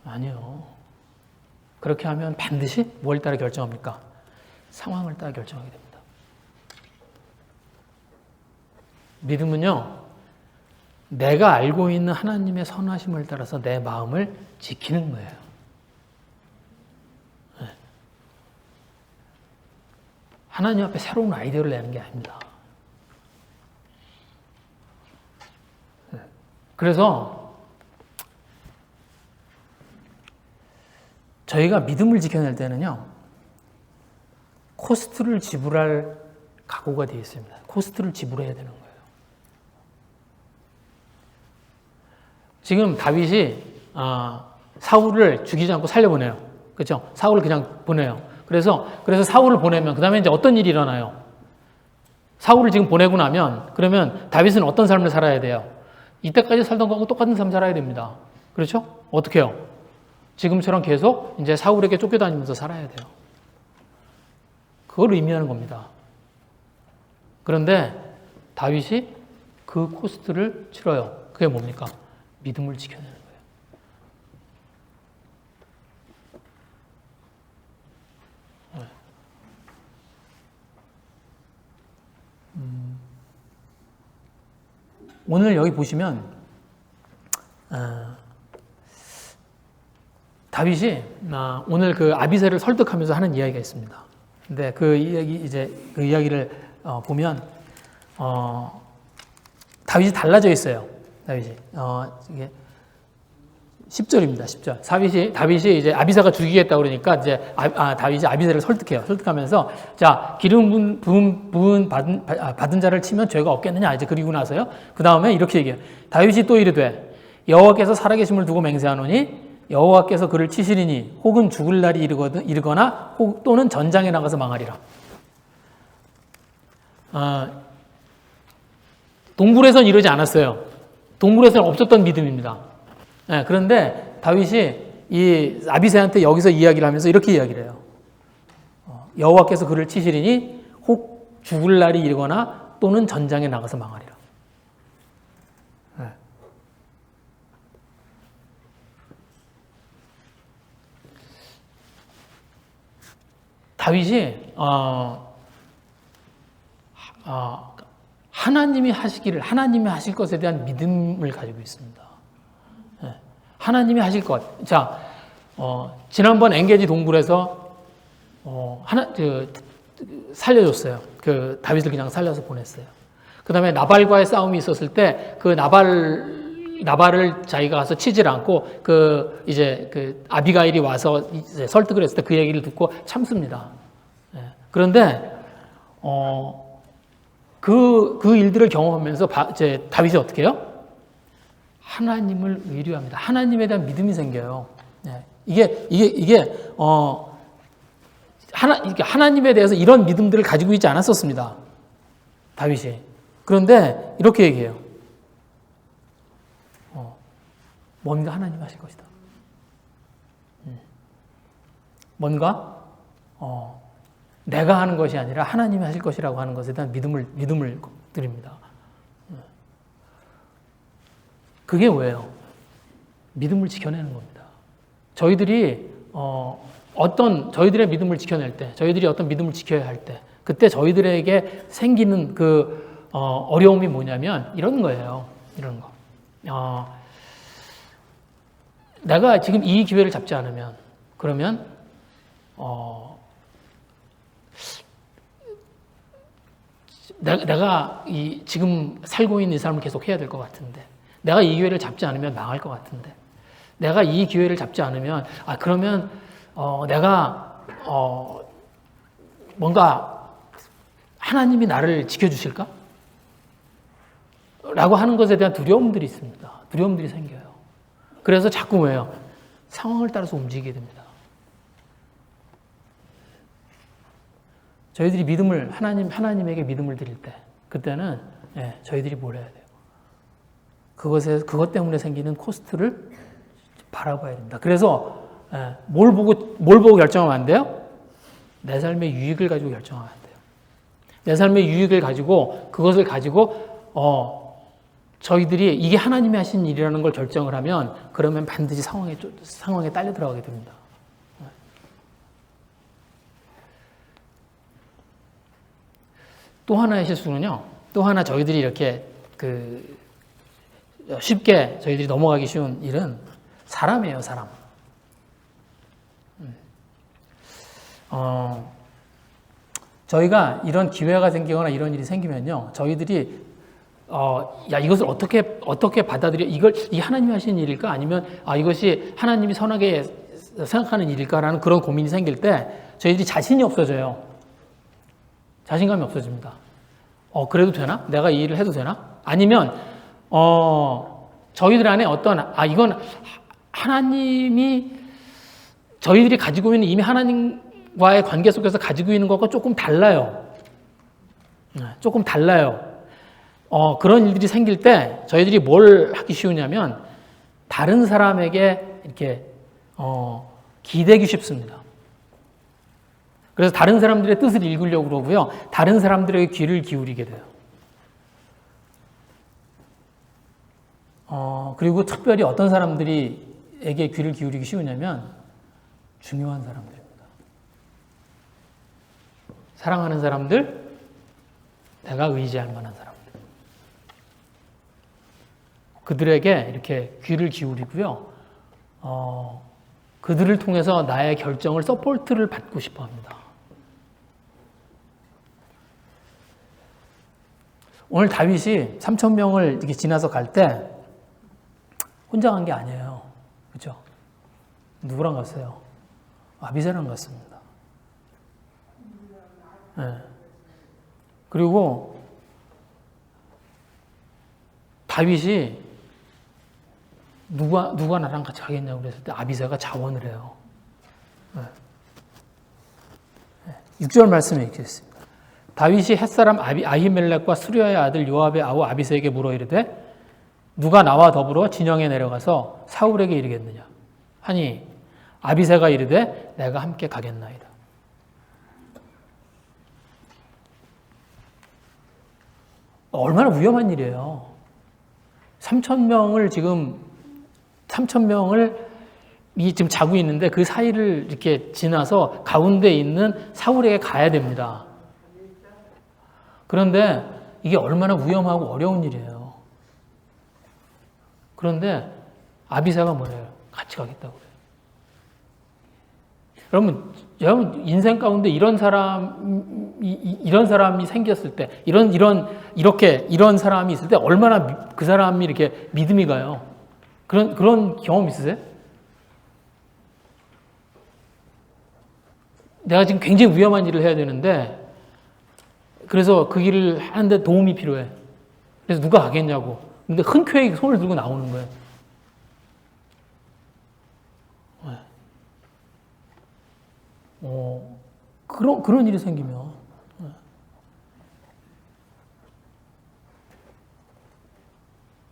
아니요. 그렇게 하면 반드시 뭘 따라 결정합니까? 상황을 따라 결정하게 됩니다. 믿음은요, 내가 알고 있는 하나님의 선하심을 따라서 내 마음을 지키는 거예요. 하나님 앞에 새로운 아이디어를 내는 게 아닙니다. 그래서 저희가 믿음을 지켜낼 때는요, 코스트를 지불할 각오가 되어 있습니다. 코스트를 지불해야 되는 거예요. 지금 다윗이 사울을 죽이지 않고 살려보내요. 그렇죠? 사울을 그냥 보내요. 그래서 사울을 보내면 그 다음에 이제 어떤 일이 일어나요? 사울을 지금 보내고 나면 그러면 다윗은 어떤 삶을 살아야 돼요? 이때까지 살던 거하고 똑같은 삶 살아야 됩니다. 그렇죠? 어떻게 해요? 지금처럼 계속 이제 사울에게 쫓겨다니면서 살아야 돼요. 그걸 의미하는 겁니다. 그런데 다윗이 그 코스트를 치러요. 그게 뭡니까? 믿음을 지켜내는 거예요. 오늘 여기 보시면 다윗이 오늘 그 아비새를 설득하면서 하는 이야기가 있습니다. 근데 그 이야기를 보면 다윗이 달라져 있어요. 다윗이 이게 10절입니다. 10절. 다윗이 이제 아비새가 죽이겠다 그러니까 이제 다윗이 아비새를 설득해요. 설득하면서 자 기름 부은 받은 자를 치면 죄가 없겠느냐. 이제 그리고 나서요. 그 다음에 이렇게 얘기해요. 다윗이 또 이르되 여호와께서 살아계심을 두고 맹세하노니 여호와께서 그를 치시리니 혹은 죽을 날이 이르거나 또는 전장에 나가서 망하리라. 동굴에선 이러지 않았어요. 동굴에서는 없었던 믿음입니다. 그런데 다윗이 이 아비새한테 여기서 이야기를 하면서 이렇게 이야기를 해요. 여호와께서 그를 치시리니 혹 죽을 날이 이르거나 또는 전장에 나가서 망하리라. 다윗이 하나님이 하실 것에 대한 믿음을 가지고 있습니다. 하나님이 하실 것. 자, 지난번 엔게지 동굴에서 살려줬어요. 그 다윗을 그냥 살려서 보냈어요. 그 다음에 나발과의 싸움이 있었을 때 그 나발을 자기가 가서 치질 않고 이제 아비가일이 와서 이제 설득을 했을 때 그 얘기를 듣고 참습니다. 그런데 그 일들을 경험하면서 이제 다윗이 어떻게 해요? 하나님을 의뢰합니다. 하나님에 대한 믿음이 생겨요. 이게 하나님에 대해서 이런 믿음들을 가지고 있지 않았었습니다. 다윗이. 그런데 이렇게 얘기해요. 뭔가 하나님 하실 것이다. 뭔가 내가 하는 것이 아니라 하나님이 하실 것이라고 하는 것에 대한 믿음을 드립니다. 그게 뭐예요? 믿음을 지켜내는 겁니다. 저희들이 저희들의 믿음을 지켜낼 때, 저희들이 어떤 믿음을 지켜야 할 때, 그때 저희들에게 생기는 어려움이 뭐냐면 이런 거예요. 이런 거. 내가 지금 이 기회를 잡지 않으면, 그러면 내가 지금 살고 있는 이 삶을 계속 해야 될 것 같은데, 내가 이 기회를 잡지 않으면 망할 것 같은데, 내가 이 기회를 잡지 않으면 그러면 내가 뭔가 하나님이 나를 지켜주실까? 라고 하는 것에 대한 두려움들이 있습니다. 두려움들이 생겨요. 그래서 자꾸 뭐예요? 상황을 따라서 움직이게 됩니다. 저희들이 하나님에게 믿음을 드릴 때, 그때는 저희들이 뭘 해야 돼요? 그것 때문에 생기는 코스트를 바라봐야 됩니다. 그래서 뭘 보고 결정하면 안 돼요? 내 삶의 유익을 가지고 결정하면 안 돼요. 내 삶의 유익을 가지고, 그것을 가지고 저희들이 이게 하나님이 하신 일이라는 걸 결정을 하면, 그러면 반드시 상황에 딸려 들어가게 됩니다. 또 하나의 실수는요, 또 하나 저희들이 이렇게 쉽게 저희들이 넘어가기 쉬운 일은 사람이에요, 사람. 저희가 이런 기회가 생기거나 이런 일이 생기면요, 저희들이 이것을 어떻게 받아들여? 이 하나님이 하시는 일일까? 아니면 이것이 하나님이 선하게 생각하는 일일까라는 그런 고민이 생길 때 저희들이 자신이 없어져요. 자신감이 없어집니다. 그래도 되나? 내가 이 일을 해도 되나? 아니면 저희들 안에 이건 하나님이 저희들이 가지고 있는 이미 하나님과의 관계 속에서 가지고 있는 것과 조금 달라요. 조금 달라요. 그런 일들이 생길 때 저희들이 뭘 하기 쉬우냐면 다른 사람에게 이렇게 기대기 쉽습니다. 그래서 다른 사람들의 뜻을 읽으려고 그러고요. 다른 사람들에게 귀를 기울이게 돼요. 그리고 특별히 어떤 사람들에게 귀를 기울이기 쉬우냐면 중요한 사람들입니다. 사랑하는 사람들, 내가 의지할 만한 사람들. 그들에게 이렇게 귀를 기울이고요. 그들을 통해서 나의 결정을 서포트를 받고 싶어 합니다. 오늘 다윗이 3,000명을 이렇게 지나서 갈 때 혼자 간 게 아니에요. 그렇죠? 누구랑 갔어요? 아비새랑 갔습니다. 네. 그리고 다윗이 누가 나랑 같이 가겠냐고 그랬을 때 아비새가 자원을 해요. 6절 말씀에 이렇게 있습니다. 다윗이 햇사람 아히멜렉과 수리아의 아들 요압의 아우 아비새에게 물어 이르되 누가 나와 더불어 진영에 내려가서 사울에게 이르겠느냐 하니 아비새가 이르되 내가 함께 가겠나이다. 얼마나 위험한 일이에요. 3,000명을 지금 지금 자고 있는데 그 사이를 이렇게 지나서 가운데 있는 사울에게 가야 됩니다. 그런데 이게 얼마나 위험하고 어려운 일이에요. 그런데 아비새가 뭐래요? 같이 가겠다고 그래요. 여러분 인생 가운데 이런 사람이 생겼을 때, 이런 사람이 있을 때 얼마나 그 사람이 이렇게 믿음이 가요. 그런 경험 있으세요? 내가 지금 굉장히 위험한 일을 해야 되는데, 그래서 그 일을 하는데 도움이 필요해. 그래서 누가 가겠냐고. 근데 흔쾌히 손을 들고 나오는 거예요. 그런 일이 생기면.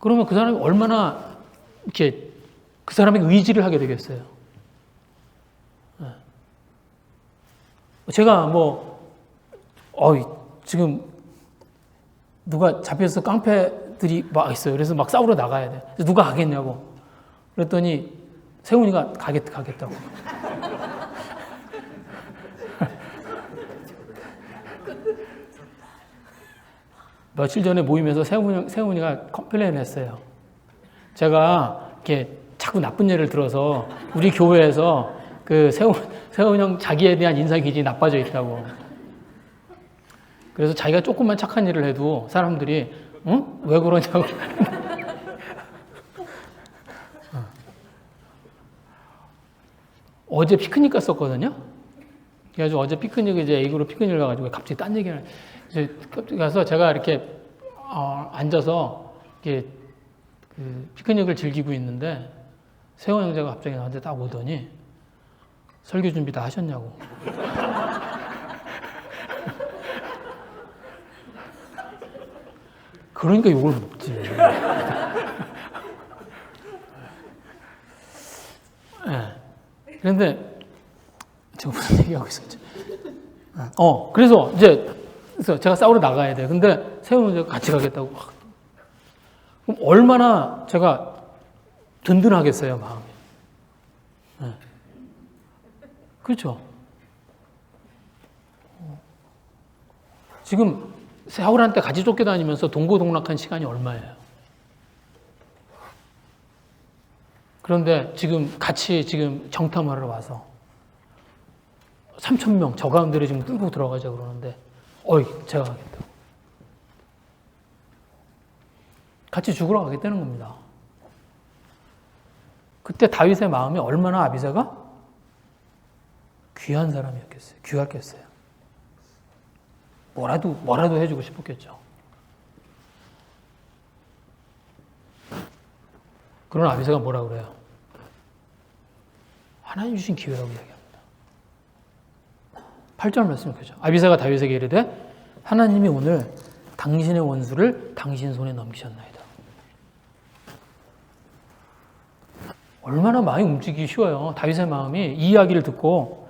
그러면 그 사람이 얼마나 이렇게 그 사람의 의지를 하게 되겠어요. 제가 지금 누가 잡혀서 깡패들이 막 있어요. 그래서 막 싸우러 나가야 돼. 그래서 누가 가겠냐고. 그랬더니 세훈이가 가겠다고. 며칠 전에 모임에서 세훈이가 컴플레인을 했어요. 제가 이렇게 자꾸 나쁜 예를 들어서 우리 교회에서 그 세훈 형 자기에 대한 인상 기질이 나빠져 있다고. 그래서 자기가 조금만 착한 일을 해도 사람들이 응? 왜 그러냐고. 어제 피크닉 갔었거든요. 그래가지고 어제 이제 A그룹 피크닉을 가가지고 갑자기 딴 얘기를 가서 제가 이렇게 앉아서 이렇게 그 피크닉을 즐기고 있는데 세훈 형제가 갑자기 나한테 딱 오더니 설교 준비 다 하셨냐고. 그러니까 욕을 먹지. 네. 그런데 제가 무슨 얘기하고 있었지? 그래서 제가 싸우러 나가야 돼. 근데 세훈 형제가 같이 가겠다고. 그럼 얼마나 제가 든든하겠어요, 마음이. 네. 그렇죠? 지금 사울한테 같이 쫓겨다니면서 동고동락한 시간이 얼마예요? 그런데 같이 정탐하러 와서 3,000명 저 가운데를 지금 뚫고 들어가자 그러는데 제가 가겠다고. 같이 죽으러 가겠다는 겁니다. 그때 다윗의 마음이 얼마나 아비새가 귀한 사람이었겠어요. 귀했겠어요. 뭐라도 해주고 싶었겠죠. 그런 아비새가 뭐라 그래요? 하나님 주신 기회라고 이야기합니다. 8절 말씀을 그죠. 아비새가 다윗에게 이르되 하나님이 오늘 당신의 원수를 당신 손에 넘기셨나이다. 얼마나 마음이 움직이기 쉬워요. 다윗의 마음이 이 이야기를 듣고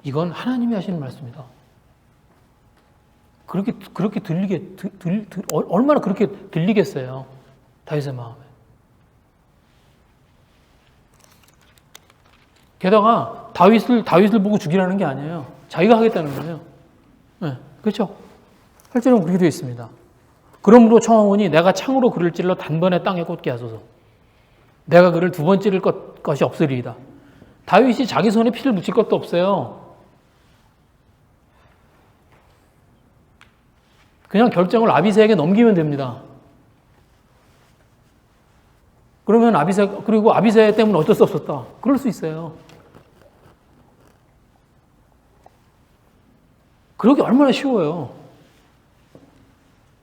이건 하나님이 하시는 말씀이다. 그렇게 얼마나 그렇게 들리겠어요. 다윗의 마음에. 게다가 다윗을 보고 죽이라는 게 아니에요. 자기가 하겠다는 거예요. 네, 그렇죠? 8절은 그렇게 되어 있습니다. 그러므로 청하오니 내가 창으로 그를 찔러 단번에 땅에 꽂게 하소서. 내가 그를 두 번 찌를 것이 없으리이다. 다윗이 자기 손에 피를 묻힐 것도 없어요. 그냥 결정을 아비새에게 넘기면 됩니다. 그러면 그리고 아비새 때문에 어쩔 수 없었다. 그럴 수 있어요. 그러기 얼마나 쉬워요.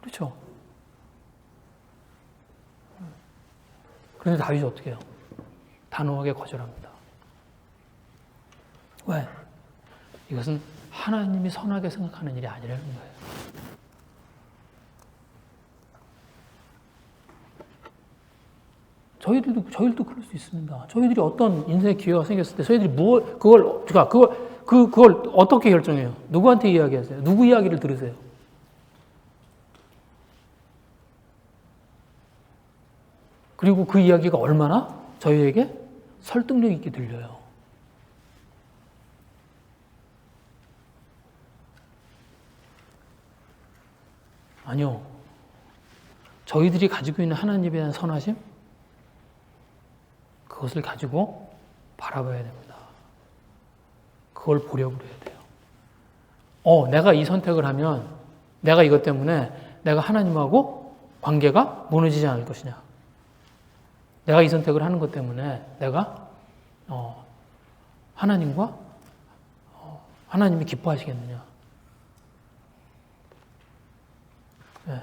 그렇죠? 그런데 다윗이 어떻게 해요? 단호하게 거절합니다. 왜? 이것은 하나님이 선하게 생각하는 일이 아니라는 거예요. 저희들도 그럴 수 있습니다. 저희들이 어떤 인생의 기회가 생겼을 때 저희들이 그걸 어떻게 결정해요? 누구한테 이야기하세요? 누구 이야기를 들으세요? 그리고 그 이야기가 얼마나 저희에게 설득력 있게 들려요. 아니요. 저희들이 가지고 있는 하나님에 대한 선하심? 그것을 가지고 바라봐야 됩니다. 그걸 보려고 해야 돼요. 내가 이 선택을 하면 내가 이것 때문에 내가 하나님하고 관계가 무너지지 않을 것이냐. 내가 이 선택을 하는 것 때문에 내가 하나님과 하나님이 기뻐하시겠느냐. 네.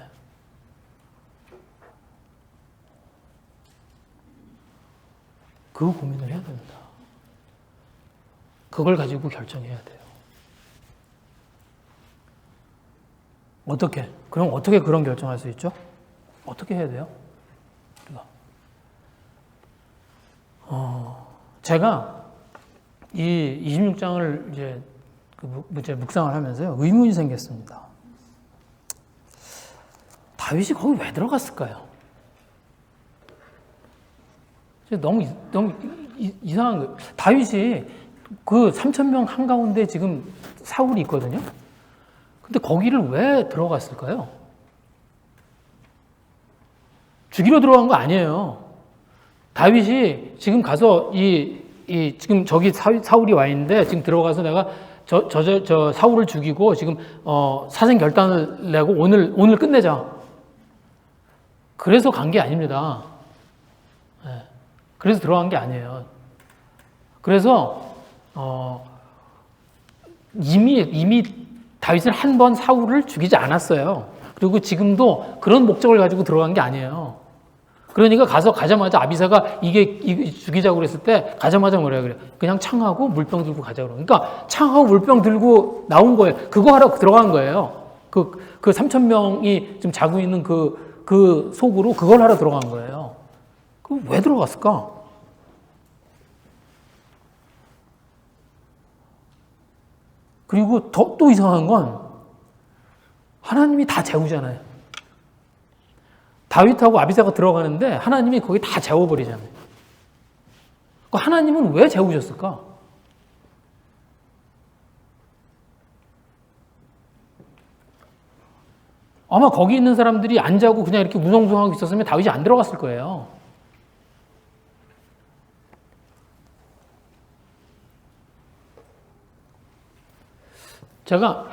그 고민을 해야 됩니다. 그걸 가지고 결정해야 돼요. 그럼 어떻게 그런 결정할 수 있죠? 어떻게 해야 돼요? 제가 이 26장을 이제 묵상을 하면서요, 의문이 생겼습니다. 다윗이 거기 왜 들어갔을까요? 너무 이상한 거예요. 다윗이 그 3,000명 한가운데 지금 사울이 있거든요. 근데 거기를 왜 들어갔을까요? 죽이러 들어간 거 아니에요. 다윗이 지금 가서 지금 저기 사울이 와 있는데 지금 들어가서 내가 저 사울을 죽이고 지금 사생 결단을 내고 오늘 끝내자. 그래서 간 게 아닙니다. 네. 그래서 들어간 게 아니에요. 그래서 이미 다윗은 한 번 사울을 죽이지 않았어요. 그리고 지금도 그런 목적을 가지고 들어간 게 아니에요. 그러니까 가자마자 아비새가 이게 죽이자고 그랬을 때 가자마자 뭐라 그래요? 그냥 창하고 물병 들고 가자고 그래요. 그러니까 창하고 물병 들고 나온 거예요. 그거 하러 들어간 거예요. 그 3,000명이 지금 자고 있는 그 속으로 그걸 하러 들어간 거예요. 그럼 왜 들어갔을까? 그리고 또 이상한 건 하나님이 다 재우잖아요. 다윗하고 아비새가 들어가는데 하나님이 거기 다 재워버리잖아요. 하나님은 왜 재우셨을까? 아마 거기 있는 사람들이 안 자고 그냥 이렇게 무성성하고 있었으면 다윗이 안 들어갔을 거예요. 제가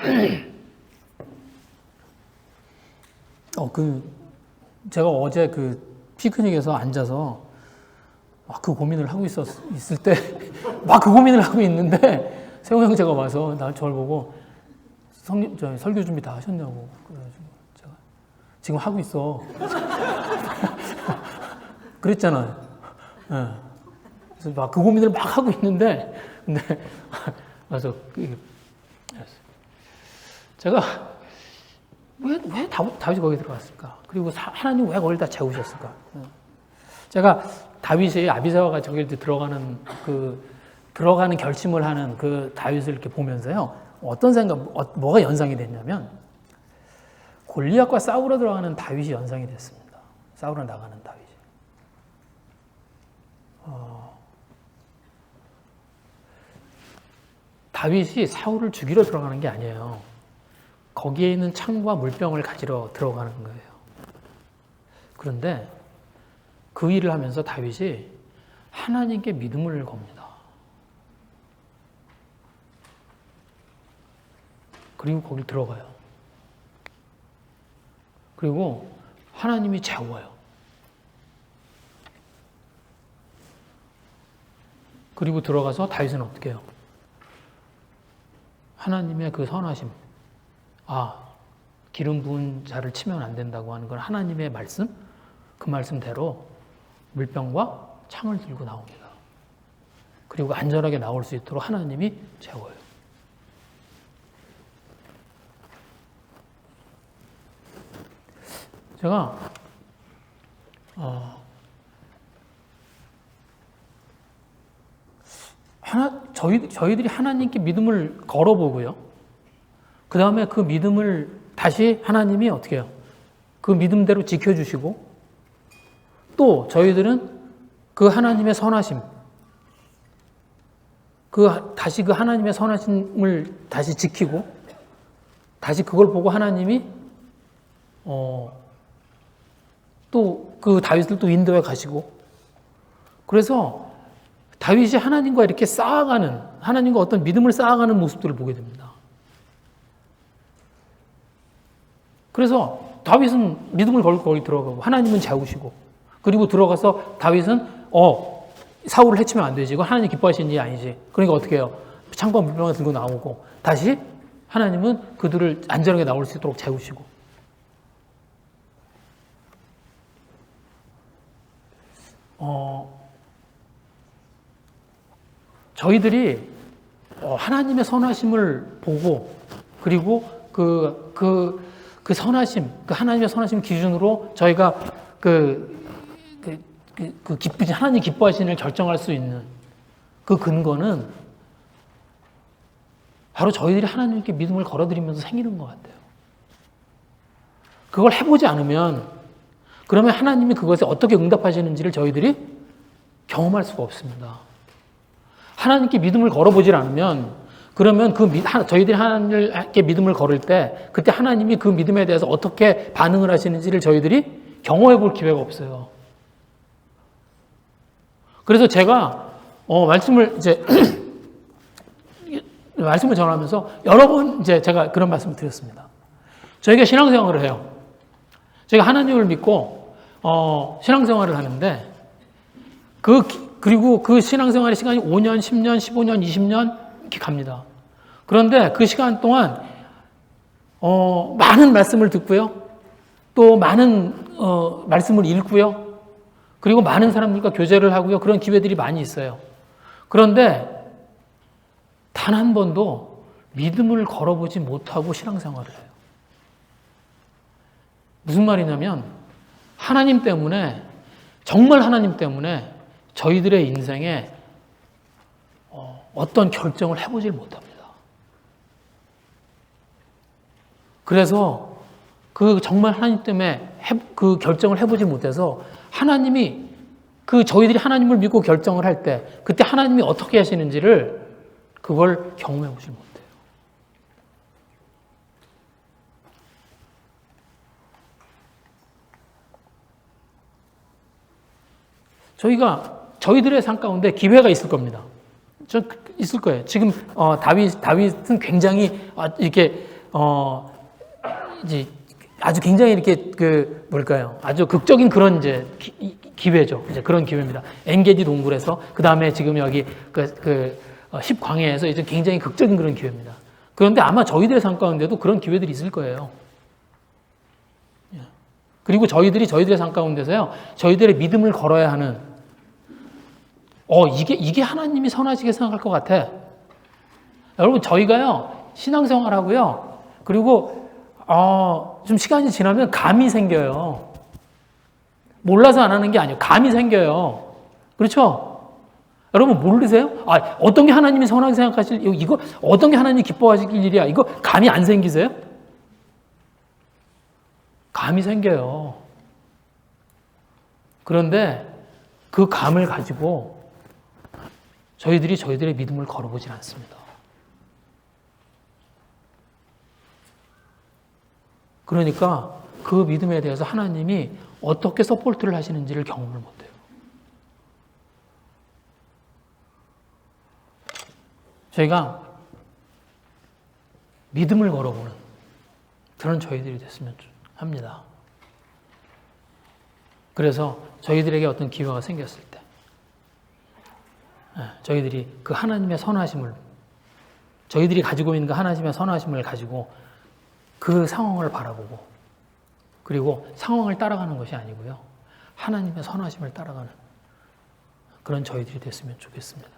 제가 어제 피크닉에서 앉아서 막 그 고민을 하고 있을 때 막 그 고민을 하고 있는데 세호 형제가 와서 저를 보고 설교 준비 다 하셨냐고 그래가지고 제가 지금 하고 있어. 그랬잖아요. 네. 그래서 막 그 고민을 막 하고 있는데 근데 그래서 제가 왜 다윗이 거기 들어갔을까? 그리고 하나님 왜 거기다 재우셨을까? 제가 다윗이 아비새와 같이 거기 들어가는 결심을 하는 그 다윗을 이렇게 보면서요, 어떤 뭐가 연상이 됐냐면, 골리앗과 싸우러 들어가는 다윗이 연상이 됐습니다. 싸우러 나가는 다윗이. 다윗이 사울을 죽이러 들어가는 게 아니에요. 거기에 있는 창과 물병을 가지러 들어가는 거예요. 그런데 그 일을 하면서 다윗이 하나님께 믿음을 겁니다. 그리고 거기 들어가요. 그리고 하나님이 재워요. 그리고 들어가서 다윗은 어떻게 해요? 하나님의 그 선하심, 기름 부은 자를 치면 안 된다고 하는 건 하나님의 말씀, 그 말씀대로 물병과 창을 들고 나옵니다. 그리고 안전하게 나올 수 있도록 하나님이 재워요. 제가 저희들이 하나님께 믿음을 걸어보고요. 그 다음에 그 믿음을 다시 하나님이 어떻게 해요? 그 믿음대로 지켜주시고, 또 저희들은 그 하나님의 선하심, 다시 그 하나님의 선하심을 다시 지키고, 다시 그걸 보고 하나님이 또 그 다윗을 또 인도해 가시고, 그래서 다윗이 하나님과 이렇게 쌓아가는, 하나님과 어떤 믿음을 쌓아가는 모습들을 보게 됩니다. 그래서 다윗은 믿음을 걸고 거기 들어가고, 하나님은 재우시고, 그리고 들어가서 다윗은 사울을 해치면 안 되지, 이건 하나님 기뻐하시는 일이 아니지, 그러니까 어떻게 해요? 창과 물병을 들고 나오고, 다시 하나님은 그들을 안전하게 나올 수 있도록 재우시고. 저희들이 하나님의 선하심을 보고, 그리고 그 선하심, 그 하나님의 선하심 기준으로 저희가 하나님 기뻐하시는 일 결정할 수 있는 그 근거는 바로 저희들이 하나님께 믿음을 걸어드리면서 생기는 것 같아요. 그걸 해보지 않으면, 그러면 하나님이 그것에 어떻게 응답하시는지를 저희들이 경험할 수가 없습니다. 하나님께 믿음을 걸어보질 않으면, 그러면 저희들이 하나님께 믿음을 걸을 때, 그때 하나님이 그 믿음에 대해서 어떻게 반응을 하시는지를 저희들이 경험해 볼 기회가 없어요. 그래서 제가, 말씀을 전하면서 여러 번 제가 그런 말씀을 드렸습니다. 저희가 신앙생활을 해요. 저희가 하나님을 믿고, 신앙생활을 하는데, 그리고 그 신앙생활의 시간이 5년, 10년, 15년, 20년 이렇게 갑니다. 그런데 그 시간 동안 많은 말씀을 듣고요. 또 많은 말씀을 읽고요. 그리고 많은 사람들과 교제를 하고요. 그런 기회들이 많이 있어요. 그런데 단 한 번도 믿음을 걸어보지 못하고 신앙생활을 해요. 무슨 말이냐면 하나님 때문에, 정말 하나님 때문에 저희들의 인생에 어떤 결정을 해보질 못합니다. 그래서 정말 하나님 때문에 그 결정을 해보지 못해서 하나님이 저희들이 하나님을 믿고 결정을 할 때 그때 하나님이 어떻게 하시는지를 그걸 경험해 보질 못해요. 저희들의 삶 가운데 기회가 있을 겁니다. 있을 거예요. 지금 다윗은 굉장히 이렇게 이제 아주 굉장히 이렇게 아주 극적인 그런 기회죠. 이제 그런 기회입니다. 엔게디 동굴에서 그 다음에 지금 여기 10광야에서 이제 굉장히 극적인 그런 기회입니다. 그런데 아마 저희들의 삶 가운데도 그런 기회들이 있을 거예요. 그리고 저희들의 삶 가운데서요, 저희들의 믿음을 걸어야 하는, 이게 하나님이 선하시게 생각할 것 같아. 여러분, 저희가요, 신앙생활 하고요, 그리고, 좀 시간이 지나면 감이 생겨요. 몰라서 안 하는 게 아니에요. 감이 생겨요. 그렇죠? 여러분, 모르세요? 어떤 게 하나님이 선하게 생각하실, 이거, 어떤 게 하나님이 기뻐하실 일이야. 이거 감이 안 생기세요? 감이 생겨요. 그런데 그 감을 가지고 저희들의 믿음을 걸어보질 않습니다. 그러니까 그 믿음에 대해서 하나님이 어떻게 서포트를 하시는지를 경험을 못해요. 저희가 믿음을 걸어보는 그런 저희들이 됐으면 합니다. 그래서 저희들에게 어떤 기회가 생겼을 때 저희들이 그 하나님의 선하심을, 저희들이 가지고 있는 그 하나님의 선하심을 가지고 그 상황을 바라보고, 그리고 상황을 따라가는 것이 아니고요, 하나님의 선하심을 따라가는 그런 저희들이 됐으면 좋겠습니다.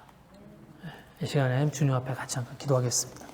이 시간에 주님 앞에 같이 한번 기도하겠습니다.